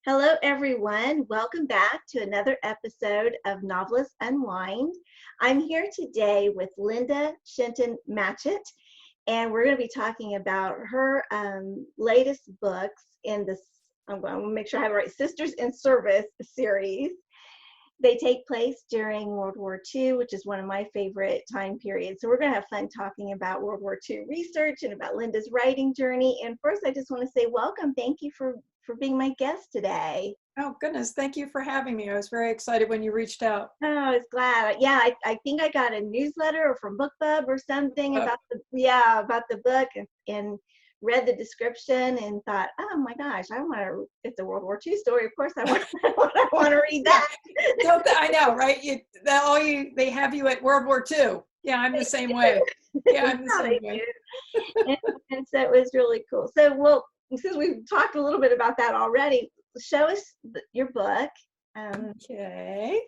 Hello, everyone. Welcome back to another episode of Novelists Unwind. I'm here today with Linda Shenton Matchett, and we're going to be talking about her latest books in this, I'm going to make sure I have it right, Sisters in Service series. They take place during World War II, which is one of my favorite time periods. So we're going to have fun talking about World War II research and about Linda's writing journey. And first, I just want to say welcome. Thank you for being my guest today. Oh, goodness. Thank you for having me. I was very excited when you reached out. Oh, I was glad. Yeah, I think I got a newsletter from BookBub or something about the book and read the description and thought, oh my gosh, it's a World War II story. Of course I want to read that. I know, right? They have you at World War II. Yeah, I'm the same way. Yeah, I'm the same way. And so it was really cool. So, well, since we've talked a little bit about that already, show us your book. Okay.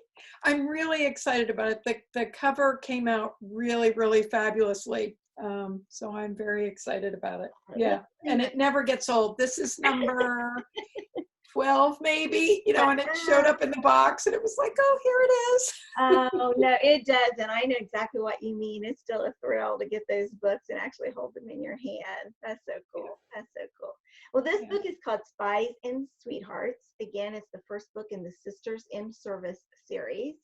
I'm really excited about it. The cover came out really, really fabulously. So I'm very excited about it. Yeah. And it never gets old. This is number 12 maybe, and it showed up in the box and it was like, oh, here it is. Oh, no, it does. And I know exactly what you mean. It's still a thrill to get those books and actually hold them in your hand. That's so cool. That's so cool. Well, this book is called Spies and Sweethearts. Again, it's the first book in the Sisters in Service series.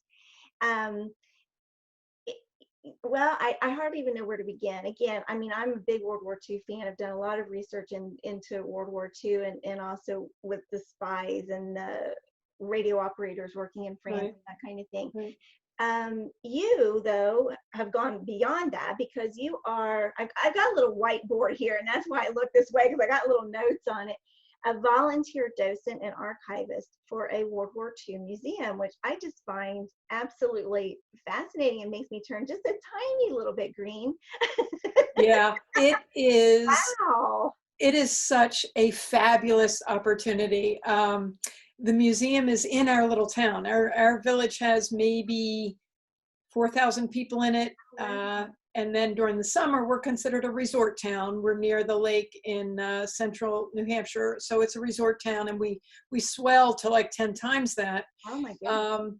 Well, I hardly even know where to begin. Again, I mean, I'm a big World War II fan. I've done a lot of research into World War II and also with the spies and the radio operators working in France, and that kind of thing. Right. You, though, have gone beyond that because I've got a little whiteboard here, and that's why I look this way, because I got little notes on it. A volunteer docent and archivist for a World War II museum, which I just find absolutely fascinating and makes me turn just a tiny little bit green. Yeah, it is. Wow. It is such a fabulous opportunity. The museum is in our little town. Our village has maybe 4,000 people in it. And then during the summer, we're considered a resort town. We're near the lake in central New Hampshire. So it's a resort town, and we swell to like 10 times that. Oh my goodness.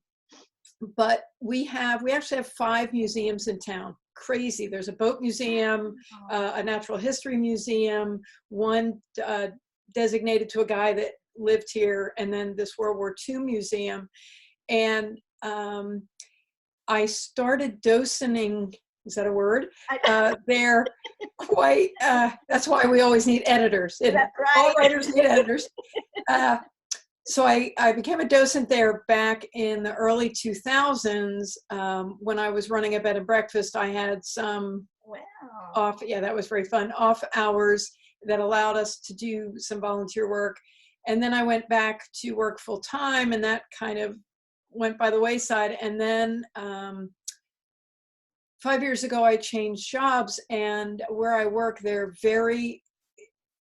But we actually have 5 museums in town. Crazy. There's a boat museum, a natural history museum, one designated to a guy that lived here, and then this World War II museum. And I started docenting, is that a word? They're quite, that's why we always need editors. That's right. All writers need editors. So I became a docent there back in the early 2000s. When I was running a bed and breakfast, I had some that was very fun, off hours that allowed us to do some volunteer work. And then I went back to work full time, and that kind of went by the wayside. And then 5 years ago, I changed jobs, and where I work, they're very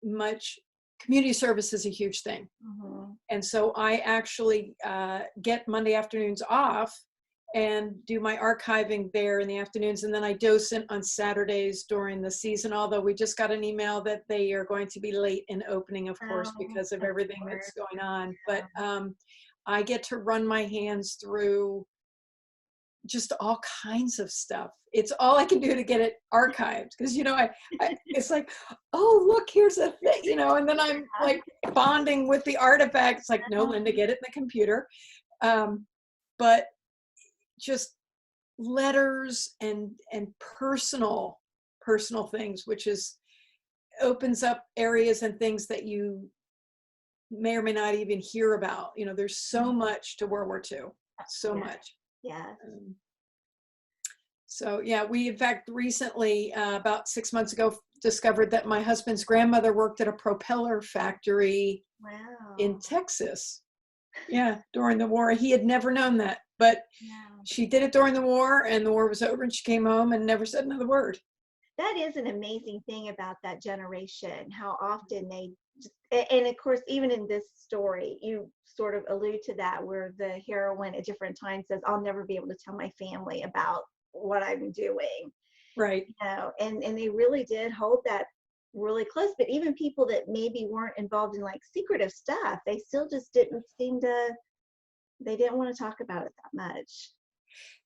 much, community service is a huge thing. Mm-hmm. And so I actually get Monday afternoons off and do my archiving there in the afternoons. And then I docent on Saturdays during the season, although we just got an email that they are going to be late in opening, of course, because of everything that's going on. But I get to run my hands through just all kinds of stuff. It's all I can do to get it archived, because I it's like, oh, look, here's a thing, and then I'm like bonding with the artifact. It's like, no, Linda, get it in the computer. But just letters and personal things, which opens up areas and things that you may or may not even hear about. There's so much to World War II, so much. Yeah. So yeah, we in fact recently, about 6 months ago, discovered that my husband's grandmother worked at a propeller factory in Texas. Yeah, during the war. He had never known that, but she did it during the war, and the war was over, and she came home and never said another word. That is an amazing thing about that generation, how often and of course, even in this story, you sort of allude to that, where the heroine at different times says, I'll never be able to tell my family about what I'm doing. Right. And they really did hold that really close, but even people that maybe weren't involved in like secretive stuff, they still just didn't seem to, they didn't want to talk about it that much.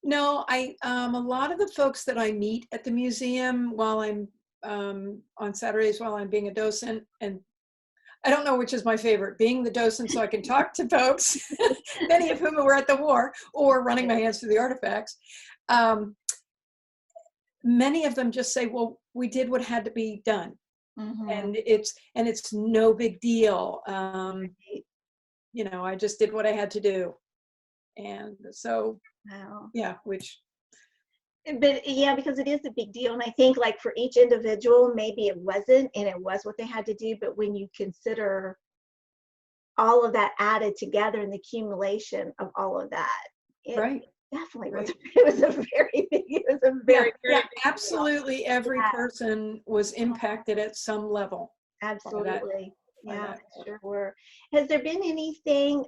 No, a lot of the folks that I meet at the museum while I'm on Saturdays while I'm being a docent, and I don't know which is my favorite, being the docent so I can talk to folks, many of whom were at the war, or running my hands through the artifacts. Many of them just say, well, we did what had to be done. And it's no big deal. You know, I just did what I had to do. And so, yeah, but yeah, because it is a big deal. And I think like for each individual, maybe it wasn't, and it was what they had to do. But when you consider all of that added together and the accumulation of all of that, it definitely was, it was a very big, it was a very, very absolutely deal. Every person was impacted at some level. Absolutely. Yeah, sure. Has there been anything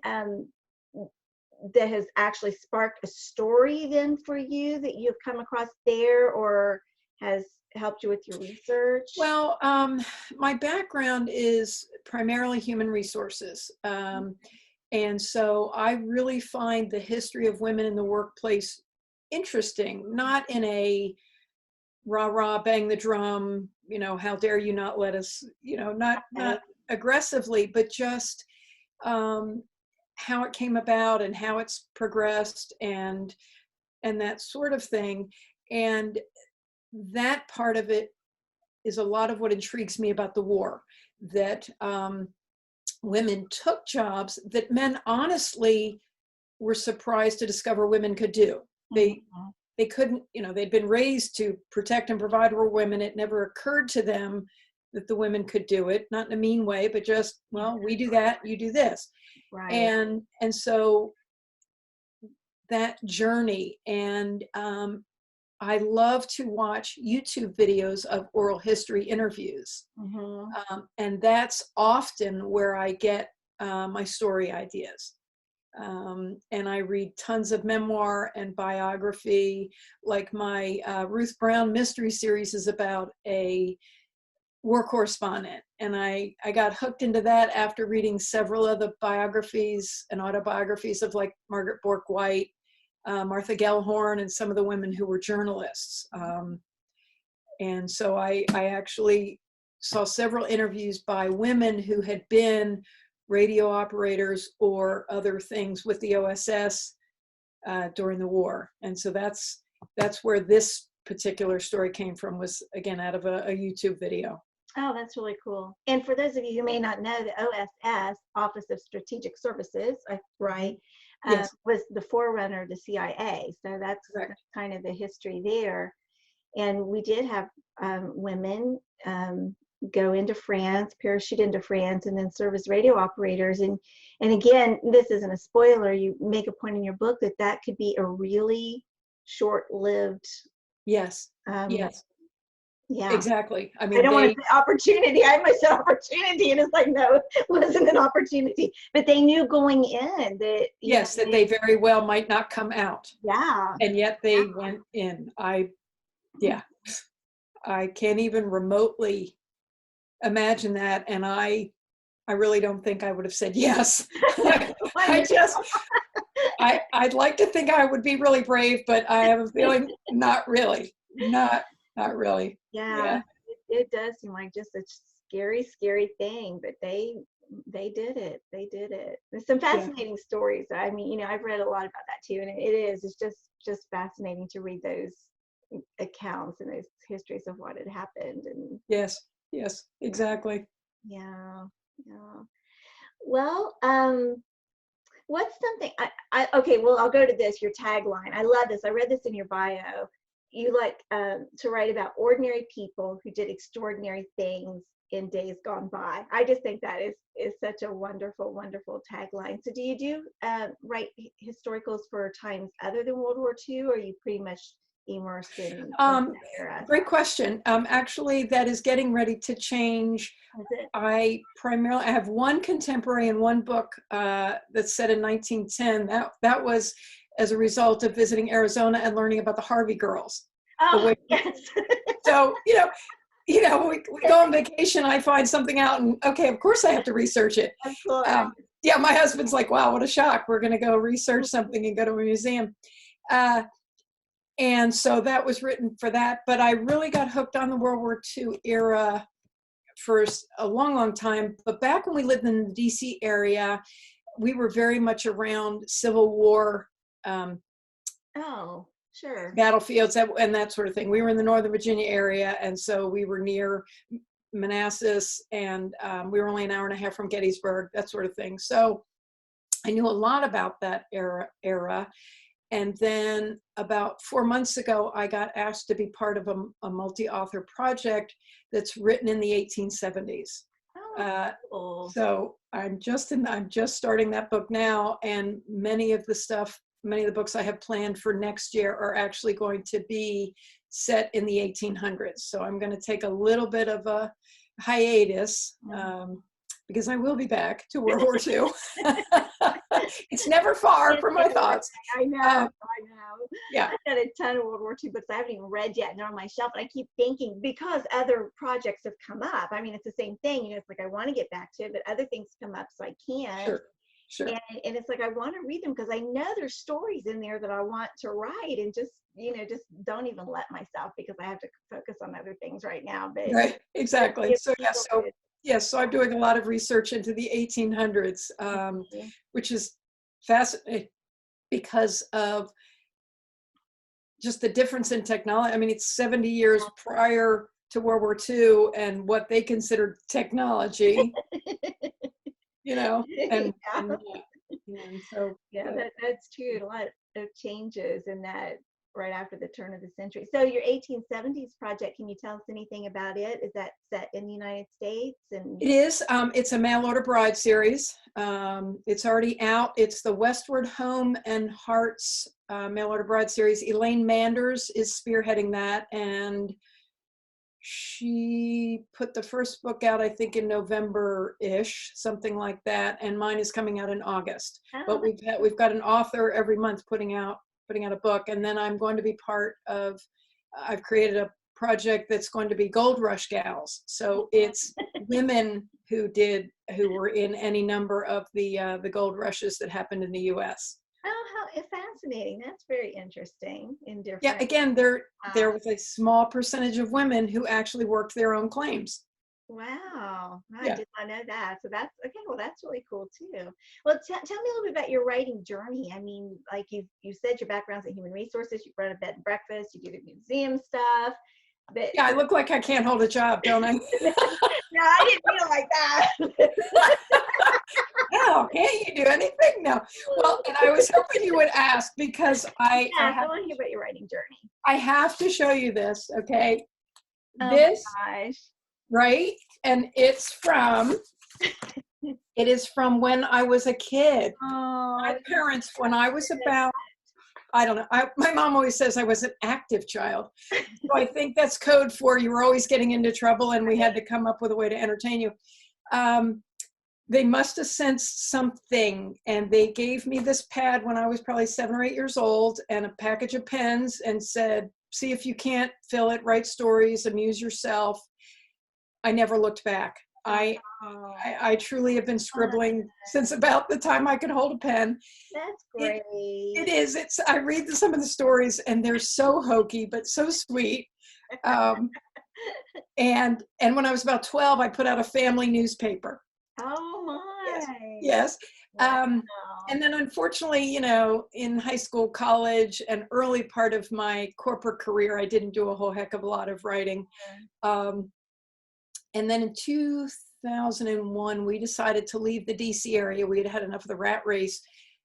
that has actually sparked a story then for you that you've come across there, or has helped you with your research? Well, my background is primarily human resources. And so I really find the history of women in the workplace interesting, not in a rah rah, bang the drum, you know, how dare you not let us, you know, not aggressively, but just how it came about and how it's progressed and that sort of thing. And that part of it is a lot of what intrigues me about the war, that women took jobs that men honestly were surprised to discover women could do. They couldn't, you know, they'd been raised to protect and provide for women. It never occurred to them that the women could do it, not in a mean way, but just, well, we do that, you do this. And so that journey, and I love to watch YouTube videos of oral history interviews. And that's often where I get my story ideas. And I read tons of memoir and biography, like my Ruth Brown mystery series is about a war correspondent. And I got hooked into that after reading several of the biographies and autobiographies of like Margaret Bork White, Martha Gellhorn, and some of the women who were journalists. And so I actually saw several interviews by women who had been radio operators or other things with the OSS during the war. And so that's where this particular story came from, was again out of a YouTube video. Oh, that's really cool. And for those of you who may not know, the OSS, Office of Strategic Services, right, was the forerunner of the CIA. So that's kind of the history there. And we did have women go into France, parachute into France, and then serve as radio operators. And again, this isn't a spoiler. You make a point in your book that could be a really short-lived. Yes. Yeah, exactly. I mean, I don't want to say opportunity. I might say opportunity, and it's like, no, it wasn't an opportunity. But they knew going in that that they very well might not come out. Yeah. And yet they went in. I can't even remotely imagine that, and I really don't think I would have said yes. I'd like to think I would be really brave, but I have a feeling not really. Not really. Yeah. It does seem like just a scary thing, but they did it. They did it. There's some fascinating stories. I mean, you know, I've read a lot about that too, and it's just fascinating to read those accounts and those histories of what had happened. And yes, exactly. Yeah. Well, what's something okay, well, I'll go to this, your tagline. I love this. I read this in your bio. You like to write about ordinary people who did extraordinary things in days gone by. I just think that is such a wonderful tagline. So do you write historicals for times other than World War II, or are you pretty much immersed in that era? Great question. Actually, that is getting ready to change. I have one contemporary and one book that's set in 1910. That was as a result of visiting Arizona and learning about the Harvey girls. Oh, yes. So, you know, we go on vacation, I find something out, and okay, of course I have to research it. Of course. Yeah, my husband's like, wow, what a shock. We're going to go research something and go to a museum. And so that was written for that. But I really got hooked on the World War II era for a long, long time. But back when we lived in the DC area, we were very much around Civil War Oh, sure. battlefields and that sort of thing. We were in the Northern Virginia area, and so we were near Manassas, and we were only an hour and a half from Gettysburg, that sort of thing. So I knew a lot about that era. And then about 4 months ago, I got asked to be part of a multi-author project that's written in the 1870s. Oh, cool. So I'm just starting that book now, and many of the books I have planned for next year are actually going to be set in the 1800s. So I'm going to take a little bit of a hiatus because I will be back to World War II. It's never far from my thoughts. I know. Yeah. I've got a ton of World War II books I haven't even read yet, and they're on my shelf. And I keep thinking, because other projects have come up. I mean, it's the same thing. It's like I want to get back to it, but other things come up, so I can't. Sure. And it's like I want to read them because I know there's stories in there that I want to write, and just don't even let myself, because I have to focus on other things right now. But right, exactly. So I'm doing a lot of research into the 1800s, which is fascinating because of just the difference in technology. I mean, it's 70 years prior to World War II and what they considered technology, and so. Yeah, that's true. A lot of changes in that right after the turn of the century. So your 1870s project, can you tell us anything about it? Is that set in the United States? And it is. It's a mail order bride series. It's already out. It's the Westward Home and Hearts mail order bride series. Elaine Manders is spearheading that, and she put the first book out, I think, in November-ish, something like that, and mine is coming out in August. But we've got an author every month putting out a book, and then I'm going to be part of. I've created a project that's going to be Gold Rush Gals. So it's women who were in any number of the gold rushes that happened in the U.S. Oh, how fascinating! That's very interesting. Yeah, again, there was a small percentage of women who actually worked their own claims. Wow, I did not know that. So that's okay. Well, that's really cool too. Well, tell me a little bit about your writing journey. I mean, like you said, your background's in human resources. You run a bed and breakfast. You do the museum stuff. But yeah, I look like I can't hold a job, don't I? No, I didn't feel like that. No, can't you do anything? No. Well, and I was hoping you would ask because I want to hear about your writing journey. I have to show you this, okay? Oh this, my gosh. Right? And it is from when I was a kid. Oh, my parents, when I was about, I don't know, my mom always says I was an active child. So I think that's code for you were always getting into trouble and we had to come up with a way to entertain you. They must have sensed something, and they gave me this pad when I was probably 7 or 8 years old and a package of pens and said, see if you can't fill it, write stories, amuse yourself. I never looked back. I truly have been scribbling since about the time I could hold a pen. That's great. It is. I read some of the stories and they're so hokey, but so sweet. And when I was about 12, I put out a family newspaper. Oh my. Yes. Wow. And then unfortunately, in high school, college, and early part of my corporate career, I didn't do a whole heck of a lot of writing. And then in 2001, we decided to leave the DC area. We had had enough of the rat race.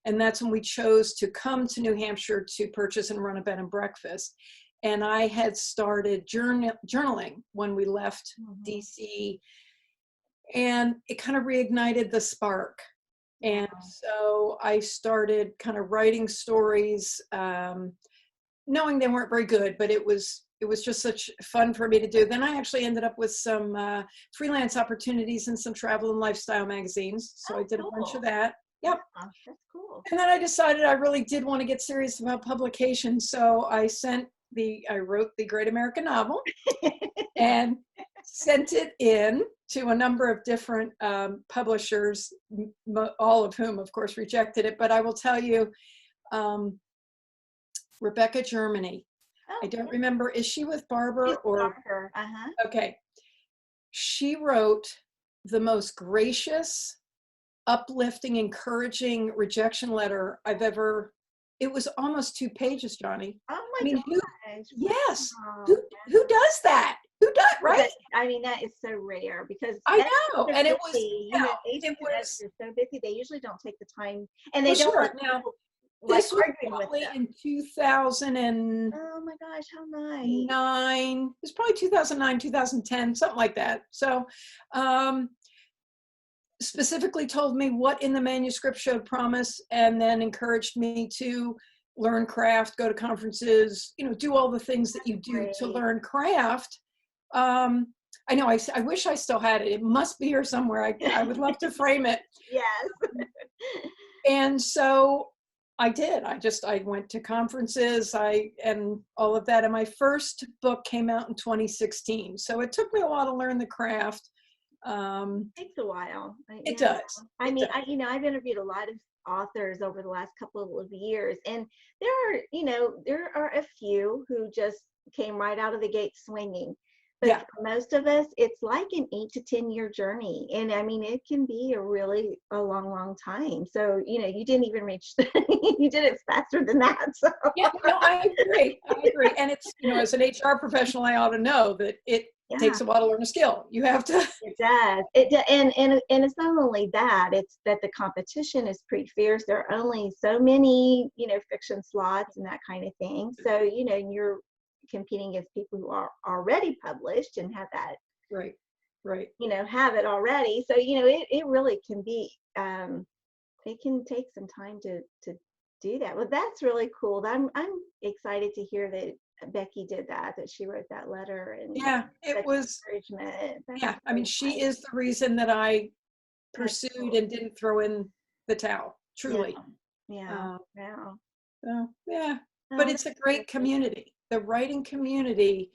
And that's when we chose to come to New Hampshire to purchase and run a bed and breakfast. And I had started journaling when we left DC. And it kind of reignited the spark. And so I started kind of writing stories, knowing they weren't very good, but it was just such fun for me to do. Then I actually ended up with some freelance opportunities in some travel and lifestyle magazines. So I did a bunch of that. Yep. That's cool. And then I decided I really did want to get serious about publication. So I sent I wrote the great American novel and sent it in to a number of different publishers, all of whom, of course, rejected it. But I will tell you, Rebecca Germany, Oh, I don't remember, is she with Barber she's or? Barber. Uh-huh. Okay. She wrote the most gracious, uplifting, encouraging rejection letter I've ever. It was almost 2 pages, Johnnie. Oh I my mean, gosh. yes, Wow. who does that? Who does, right? I mean, that is so rare because I know, they're and it was, busy. yeah, Agents it and was, editors are so busy, they usually don't take the time, and they well, don't sure. want Now, people like this was arguing with probably them. in 2009. Oh my gosh, how nice. It was probably 2009, 2010, something like that. So, specifically told me what in the manuscript showed promise, and then encouraged me to learn craft, go to conferences, do all the things that you do to learn craft. I know, I wish I still had it. It must be here somewhere. I would love to frame it. Yes. And so I did. I went to conferences, and all of that. And my first book came out in 2016. So it took me a while to learn the craft. It takes a while. It does. I mean, I've interviewed a lot of authors over the last couple of years, and there are a few who just came right out of the gate swinging. But for most of us, it's like an 8 to 10 year journey. And I mean, it can be a long, long time. So, you didn't even reach, you did it faster than that. So. Yeah, no, I agree. And it's, as an HR professional, I ought to know that it takes a while to learn a skill. You have to. It does. And it's not only that, it's that the competition is pretty fierce. There are only so many, fiction slots and that kind of thing. So, you're competing against people who are already published and have that right have it already. So it really can be it can take some time to do that. Well, that's really cool. I'm excited to hear that Becky did that she wrote that letter, and it was encouragement. I mean, she is the reason that I pursued and didn't throw in the towel, truly. But it's a great community. The writing community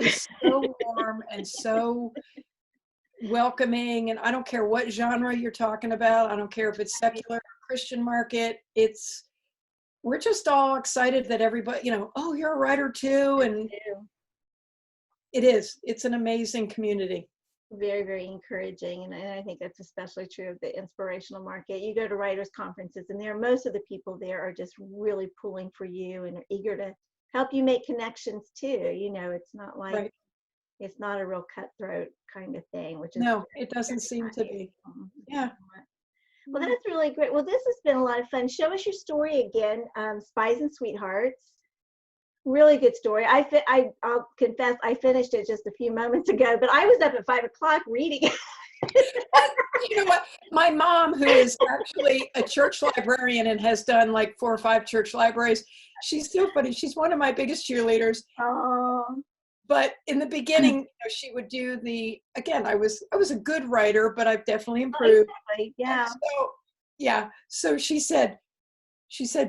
is so warm and so welcoming, and I don't care what genre you're talking about. I don't care if it's secular or Christian market. We're just all excited that everybody, oh, you're a writer too, and it's an amazing community. Very, very encouraging, and I think that's especially true of the inspirational market. You go to writers' conferences, and most of the people there are just really pulling for you and are eager to help you make connections too. It's not like it's not a real cutthroat kind of thing, which is it doesn't seem to be. Yeah. Well, that's really great. Well, this has been a lot of fun. Show us your story again, Spies and Sweethearts. Really good story. I'll confess, I finished it just a few moments ago, but I was up at 5 o'clock reading it. You know what? My mom, who is actually a church librarian and has done like 4 or 5 church libraries, she's so funny. She's one of my biggest cheerleaders. But in the beginning, she would do again, I was a good writer, but I've definitely improved. Exactly. Yeah. So she said,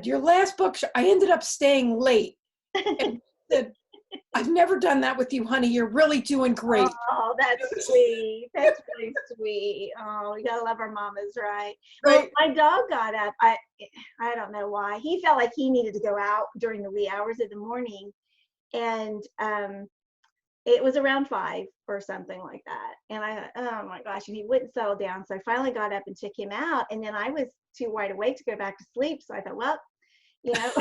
your last book, I ended up staying late. And said, I've never done that with you, honey. You're really doing great. Oh, that's sweet. That's really sweet. Oh, we gotta love our mamas, right? Right. Well, my dog got up. I don't know why. He felt like he needed to go out during the wee hours of the morning, and it was around 5 or something like that. And I thought, oh my gosh, and he wouldn't settle down. So I finally got up and took him out, and then I was too wide awake to go back to sleep. So I thought, well, I'll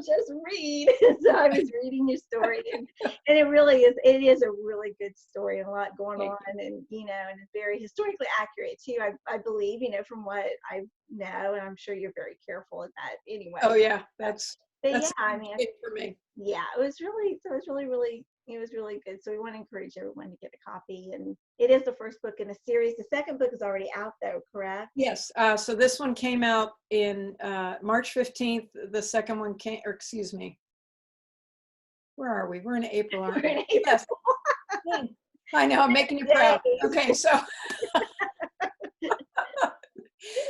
just read. So I was reading your story, and it is a really good story and a lot going on, and and it's very historically accurate too. I believe, from what I know, and I'm sure you're very careful at that anyway. Oh yeah, that's I mean, it for me. Yeah, it was really good. So we want to encourage everyone to get a copy, and it is the first book in a series. The second book is already out though, correct? Yes. So this one came out in March 15th. The second one came, or excuse me. Where are we? We're in April, aren't we? Yes. I know, I'm making you proud. Okay, so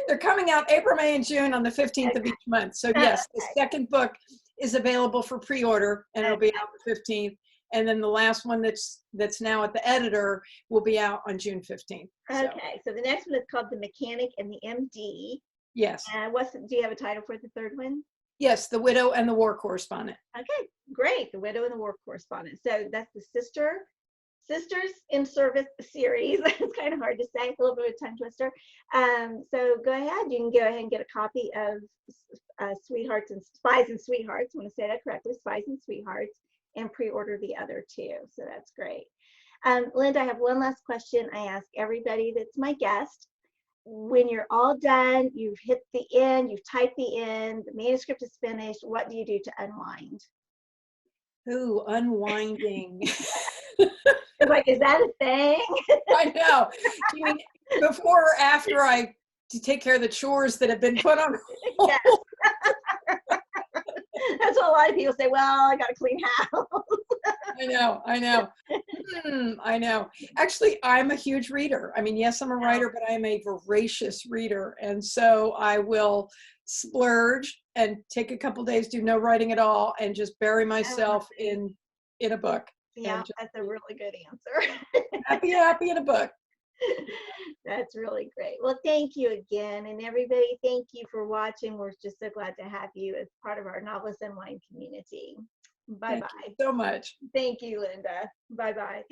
they're coming out April, May, and June on the 15th of each month. So yes, the second book is available for pre-order, and it'll be out the 15th. And then the last one that's now at the editor will be out on June 15th. Okay, so the next one is called The Mechanic and the MD. Yes. Do you have a title for the third one? Yes, The Widow and the War Correspondent. Okay, great. The Widow and the War Correspondent. So that's the Sisters in Service series. It's kind of hard to say, a little bit of a tongue twister. So go ahead. You can go ahead and get a copy of Sweethearts and Spies and Sweethearts. I want to say that correctly, Spies and Sweethearts, and pre-order the other two. So that's great. Linda, I have one last question I ask everybody that's my guest. When you're all done, you've hit the end, you've typed the end, the manuscript is finished, what do you do to unwind? Ooh, unwinding. Like, is that a thing? I know. You mean before or after I take care of the chores that have been put on hold? Yes. That's what a lot of people say, well, I got to clean house. I know. I know. Actually, I'm a huge reader. I mean, yes, I'm a writer, but I am a voracious reader. And so I will splurge and take a couple days, do no writing at all, and just bury myself in a book. Yeah, that's a really good answer. happy in a book. That's really great. Well, thank you again. And everybody, thank you for watching. We're just so glad to have you as part of our Novelists Unwind community. Bye-bye. Thank you so much. Thank you, Linda. Bye-bye.